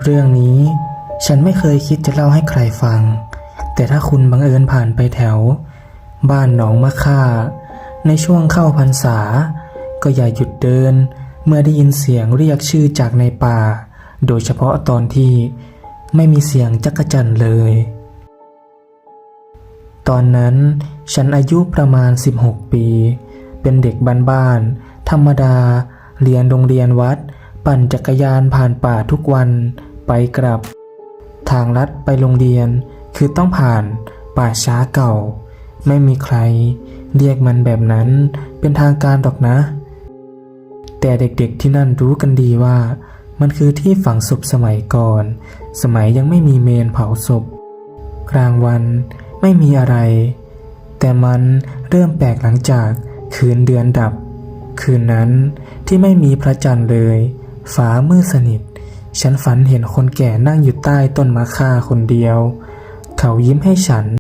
เรื่องนี้ฉันไม่เคยคิดจะเล่าให้ใครฟังแต่ถ้าคุณบังเอิญผ่านไปแถวบ้านหนองมะค่าในช่วงเข้าพรรษาก็อย่าหยุดเดินเมื่อได้ยินเสียงเรียกชื่อจากในป่าโดยเฉพาะตอนที่ไม่มีเสียงจักจั่นเลยตอนนั้นฉันอายุประมาณ16 ปีเป็นเด็กบ้านๆธรรมดาเรียนโรงเรียนวัดปั่นจักรยานผ่านป่าทุกวันไปกลับทางลัดไปโรงเรียนคือต้องผ่านป่าช้าเก่าไม่มีใครเรียกมันแบบนั้นเป็นทางการหรอกนะแต่เด็กๆที่นั่นรู้กันดีว่ามันคือที่ฝังศพสมัยก่อนสมัยยังไม่มีเมนเผาศพกลางวันไม่มีอะไรแต่มันเริ่มแปลกหลังจากคืนเดือนดับคืนนั้นที่ไม่มีพระจันทร์เลยฟ้ามืดสนิทฉันฝันเห็นคนแก่นั่งอยู่ใต้ต้นมะค่าคนเดียวเขายิ้มให้ฉัน